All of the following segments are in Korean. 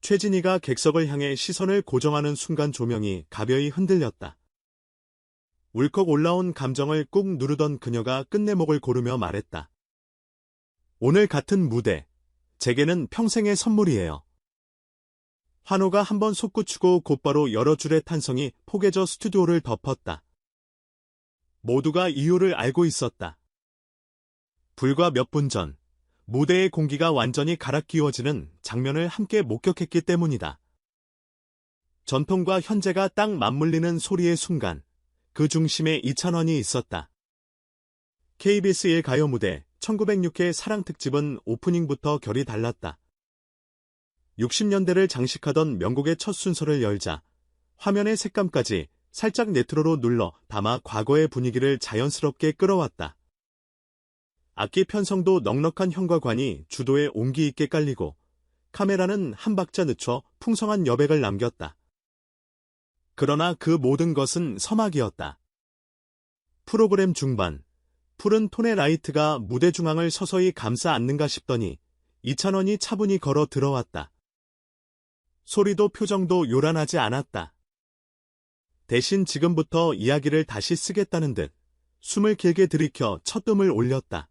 최진희가 객석을 향해 시선을 고정하는 순간 조명이 가벼이 흔들렸다. 울컥 올라온 감정을 꾹 누르던 그녀가 끝내 목을 고르며 말했다. 오늘 같은 무대, 제게는 평생의 선물이에요. 환호가 한번 솟구치고 곧바로 여러 줄의 탄성이 포개져 스튜디오를 덮었다. 모두가 이유를 알고 있었다. 불과 몇 분 전, 무대의 공기가 완전히 갈아 끼워지는 장면을 함께 목격했기 때문이다. 전통과 현재가 딱 맞물리는 소리의 순간, 그 중심에 이찬원이 있었다. KBS 1가요 무대 1906회 사랑특집은 오프닝부터 결이 달랐다. 60년대를 장식하던 명곡의 첫 순서를 열자 화면의 색감까지 살짝 레트로로 눌러 담아 과거의 분위기를 자연스럽게 끌어왔다. 악기 편성도 넉넉한 현과관이 주도에 온기 있게 깔리고 카메라는 한 박자 늦춰 풍성한 여백을 남겼다. 그러나 그 모든 것은 서막이었다. 프로그램 중반, 푸른 톤의 라이트가 무대 중앙을 서서히 감싸 안는가 싶더니 이찬원이 차분히 걸어 들어왔다. 소리도 표정도 요란하지 않았다. 대신 지금부터 이야기를 다시 쓰겠다는 듯 숨을 길게 들이켜 첫 음을 올렸다.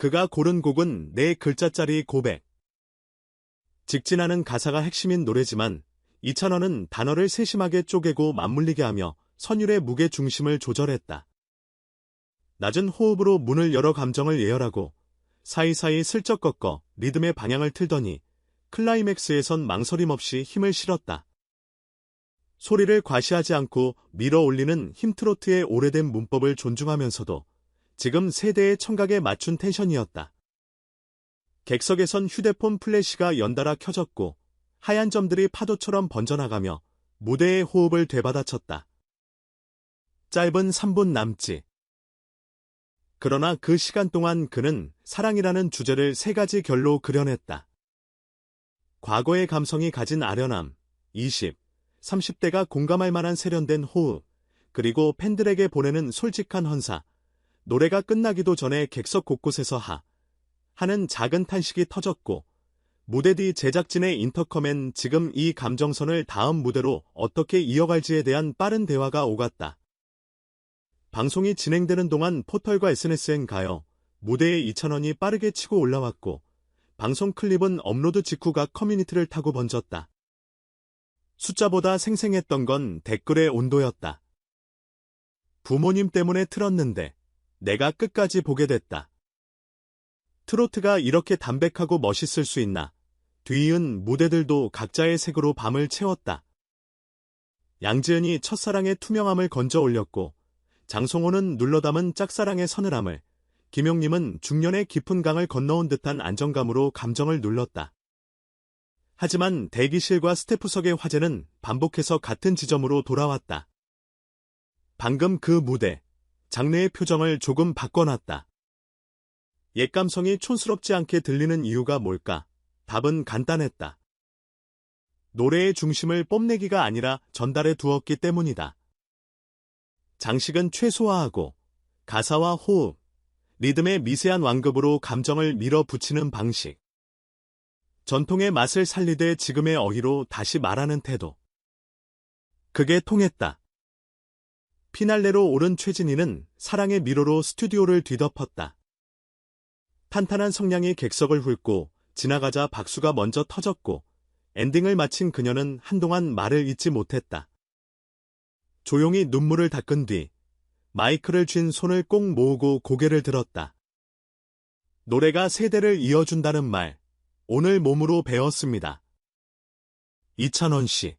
그가 고른 곡은 네 글자짜리 고백. 직진하는 가사가 핵심인 노래지만 이찬원은 단어를 세심하게 쪼개고 맞물리게 하며 선율의 무게 중심을 조절했다. 낮은 호흡으로 문을 열어 감정을 예열하고 사이사이 슬쩍 꺾어 리듬의 방향을 틀더니 클라이맥스에선 망설임 없이 힘을 실었다. 소리를 과시하지 않고 밀어 올리는 힘트로트의 오래된 문법을 존중하면서도 지금 세대의 청각에 맞춘 텐션이었다. 객석에선 휴대폰 플래시가 연달아 켜졌고 하얀 점들이 파도처럼 번져나가며 무대의 호흡을 되받아쳤다. 짧은 3분 남짓. 그러나 그 시간 동안 그는 사랑이라는 주제를 세 가지 결로 그려냈다. 과거의 감성이 가진 아련함, 20, 30대가 공감할 만한 세련된 호흡, 그리고 팬들에게 보내는 솔직한 헌사. 노래가 끝나기도 전에 객석 곳곳에서 하는 작은 탄식이 터졌고 무대 뒤 제작진의 인터컴엔 지금 이 감정선을 다음 무대로 어떻게 이어갈지에 대한 빠른 대화가 오갔다. 방송이 진행되는 동안 포털과 SNS엔 가요, 무대에 이찬원이 빠르게 치고 올라왔고 방송 클립은 업로드 직후 각 커뮤니티를 타고 번졌다. 숫자보다 생생했던 건 댓글의 온도였다. 부모님 때문에 틀었는데 내가 끝까지 보게 됐다. 트로트가 이렇게 담백하고 멋있을 수 있나. 뒤이은 무대들도 각자의 색으로 밤을 채웠다. 양지은이 첫사랑의 투명함을 건져 올렸고 장송호는 눌러담은 짝사랑의 서늘함을, 김용님은 중년의 깊은 강을 건너온 듯한 안정감으로 감정을 눌렀다. 하지만 대기실과 스태프석의 화제는 반복해서 같은 지점으로 돌아왔다. 방금 그 무대, 장르의 표정을 조금 바꿔놨다. 옛 감성이 촌스럽지 않게 들리는 이유가 뭘까? 답은 간단했다. 노래의 중심을 뽐내기가 아니라 전달해 두었기 때문이다. 장식은 최소화하고 가사와 호흡, 리듬의 미세한 완급으로 감정을 밀어붙이는 방식. 전통의 맛을 살리되 지금의 어휘로 다시 말하는 태도. 그게 통했다. 피날레로 오른 최진희는 사랑의 미로로 스튜디오를 뒤덮었다. 탄탄한 성량이 객석을 훑고 지나가자 박수가 먼저 터졌고 엔딩을 마친 그녀는 한동안 말을 잇지 못했다. 조용히 눈물을 닦은 뒤 마이크를 쥔 손을 꼭 모으고 고개를 들었다. 노래가 세대를 이어준다는 말, 오늘 몸으로 배웠습니다. 이찬원 씨.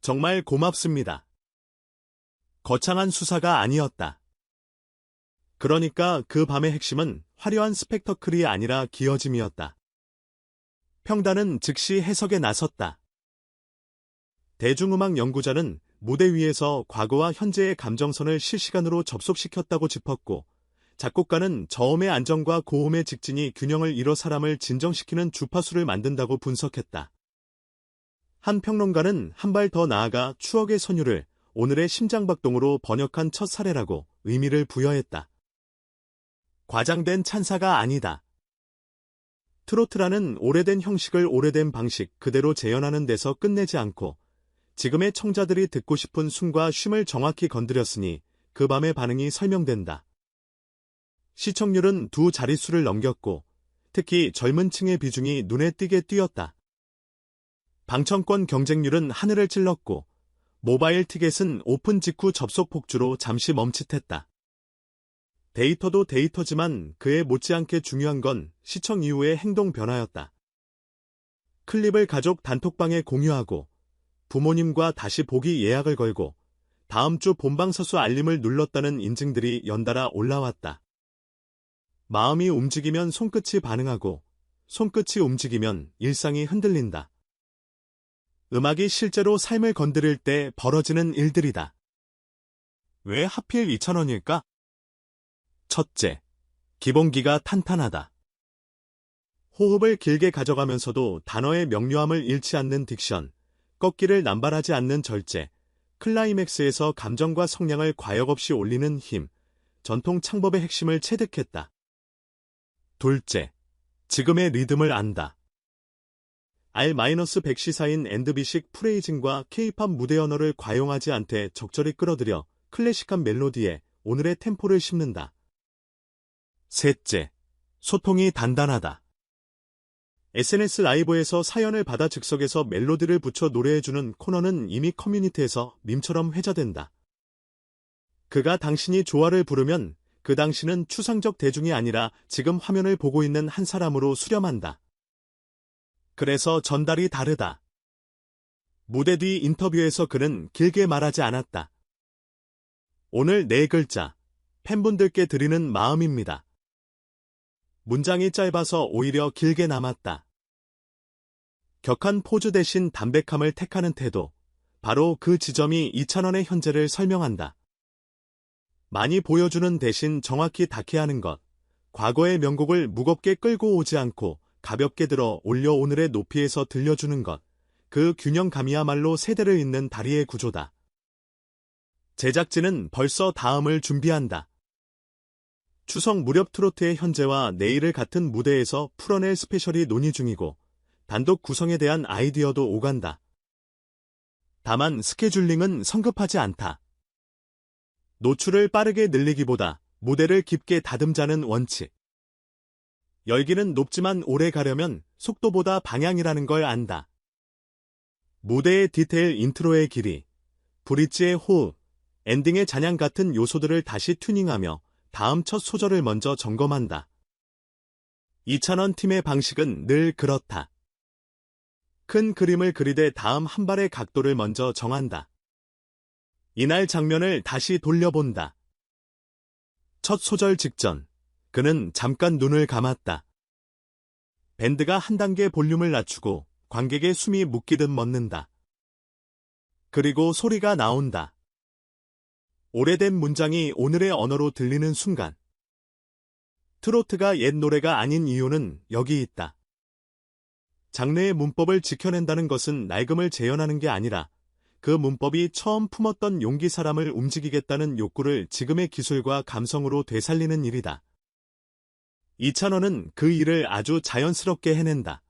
정말 고맙습니다. 거창한 수사가 아니었다. 그러니까 그 밤의 핵심은 화려한 스펙터클이 아니라 기어짐이었다. 평단은 즉시 해석에 나섰다. 대중음악 연구자는 무대 위에서 과거와 현재의 감정선을 실시간으로 접속시켰다고 짚었고, 작곡가는 저음의 안정과 고음의 직진이 균형을 이뤄 사람을 진정시키는 주파수를 만든다고 분석했다. 한 평론가는 한 발 더 나아가 추억의 선율을 오늘의 심장박동으로 번역한 첫 사례라고 의미를 부여했다. 과장된 찬사가 아니다. 트로트라는 오래된 형식을 오래된 방식 그대로 재현하는 데서 끝내지 않고 지금의 청자들이 듣고 싶은 숨과 쉼을 정확히 건드렸으니 그 밤의 반응이 설명된다. 시청률은 두 자릿수를 넘겼고 특히 젊은 층의 비중이 눈에 띄게 뛰었다. 방청권 경쟁률은 하늘을 찔렀고 모바일 티켓은 오픈 직후 접속 폭주로 잠시 멈칫했다. 데이터도 데이터지만 그에 못지않게 중요한 건 시청 이후의 행동 변화였다. 클립을 가족 단톡방에 공유하고 부모님과 다시 보기 예약을 걸고 다음 주 본방사수 알림을 눌렀다는 인증들이 연달아 올라왔다. 마음이 움직이면 손끝이 반응하고 손끝이 움직이면 일상이 흔들린다. 음악이 실제로 삶을 건드릴 때 벌어지는 일들이다. 왜 하필 2,000원일까? 첫째, 기본기가 탄탄하다. 호흡을 길게 가져가면서도 단어의 명료함을 잃지 않는 딕션, 꺾기를 남발하지 않는 절제, 클라이맥스에서 감정과 성량을 과역 없이 올리는 힘, 전통 창법의 핵심을 체득했다. 둘째, 지금의 리듬을 안다. R-100 시사인 엔드비식 프레이징과 K-팝 무대 언어를 과용하지 않되 적절히 끌어들여 클래식한 멜로디에 오늘의 템포를 씹는다. 셋째, 소통이 단단하다. SNS 라이브에서 사연을 받아 즉석에서 멜로디를 붙여 노래해주는 코너는 이미 커뮤니티에서 밈처럼 회자된다. 그가 당신이 좋아를 부르면 그 당신은 추상적 대중이 아니라 지금 화면을 보고 있는 한 사람으로 수렴한다. 그래서 전달이 다르다. 무대 뒤 인터뷰에서 그는 길게 말하지 않았다. 오늘 4글자, 팬분들께 드리는 마음입니다. 문장이 짧아서 오히려 길게 남았다. 격한 포즈 대신 담백함을 택하는 태도, 바로 그 지점이 2,000원의 현재를 설명한다. 많이 보여주는 대신 정확히 닿게 하는 것, 과거의 명곡을 무겁게 끌고 오지 않고 가볍게 들어 올려 오늘의 높이에서 들려주는 것, 그 균형감이야말로 세대를 잇는 다리의 구조다. 제작진은 벌써 다음을 준비한다. 추석 무렵 트로트의 현재와 내일을 같은 무대에서 풀어낼 스페셜이 논의 중이고 단독 구성에 대한 아이디어도 오간다. 다만 스케줄링은 성급하지 않다. 노출을 빠르게 늘리기보다 무대를 깊게 다듬자는 원칙. 열기는 높지만 오래 가려면 속도보다 방향이라는 걸 안다. 무대의 디테일 인트로의 길이, 브릿지의 호흡, 엔딩의 잔향 같은 요소들을 다시 튜닝하며 다음 첫 소절을 먼저 점검한다. 2,000원 팀의 방식은 늘 그렇다. 큰 그림을 그리되 다음 한 발의 각도를 먼저 정한다. 이날 장면을 다시 돌려본다. 첫 소절 직전, 그는 잠깐 눈을 감았다. 밴드가 한 단계 볼륨을 낮추고 관객의 숨이 묶이듯 멎는다. 그리고 소리가 나온다. 오래된 문장이 오늘의 언어로 들리는 순간. 트로트가 옛 노래가 아닌 이유는 여기 있다. 장르의 문법을 지켜낸다는 것은 낡음을 재현하는 게 아니라 그 문법이 처음 품었던 용기 사람을 움직이겠다는 욕구를 지금의 기술과 감성으로 되살리는 일이다. 2,000원은 그 일을 아주 자연스럽게 해낸다.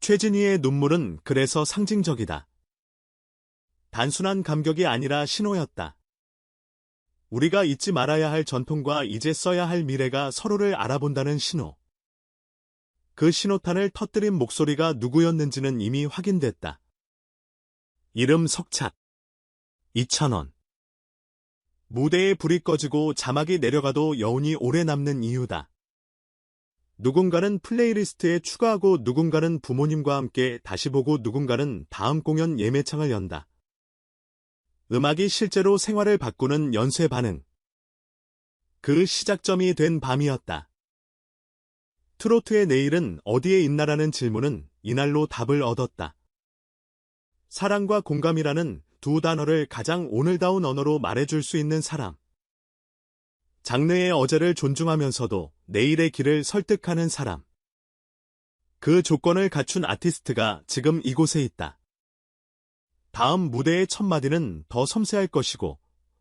최진희의 눈물은 그래서 상징적이다. 단순한 감격이 아니라 신호였다. 우리가 잊지 말아야 할 전통과 이제 써야 할 미래가 서로를 알아본다는 신호. 그 신호탄을 터뜨린 목소리가 누구였는지는 이미 확인됐다. 이름 석찬. 2,000원. 무대에 불이 꺼지고 자막이 내려가도 여운이 오래 남는 이유다. 누군가는 플레이리스트에 추가하고 누군가는 부모님과 함께 다시 보고 누군가는 다음 공연 예매창을 연다. 음악이 실제로 생활을 바꾸는 연쇄 반응. 그 시작점이 된 밤이었다. 트로트의 내일은 어디에 있나라는 질문은 이날로 답을 얻었다. 사랑과 공감이라는 두 단어를 가장 오늘다운 언어로 말해줄 수 있는 사람. 장르의 어제를 존중하면서도 내일의 길을 설득하는 사람. 그 조건을 갖춘 아티스트가 지금 이곳에 있다. 다음 무대의 첫 마디는 더 섬세할 것이고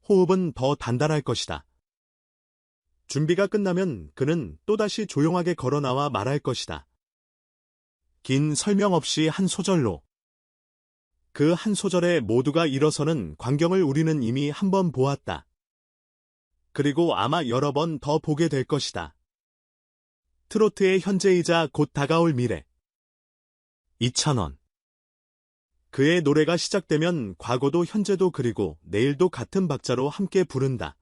호흡은 더 단단할 것이다. 준비가 끝나면 그는 또다시 조용하게 걸어 나와 말할 것이다. 긴 설명 없이 한 소절로. 그 한 소절에 모두가 일어서는 광경을 우리는 이미 한 번 보았다. 그리고 아마 여러 번 더 보게 될 것이다. 트로트의 현재이자 곧 다가올 미래. 2,000원. 그의 노래가 시작되면 과거도 현재도 그리고 내일도 같은 박자로 함께 부른다.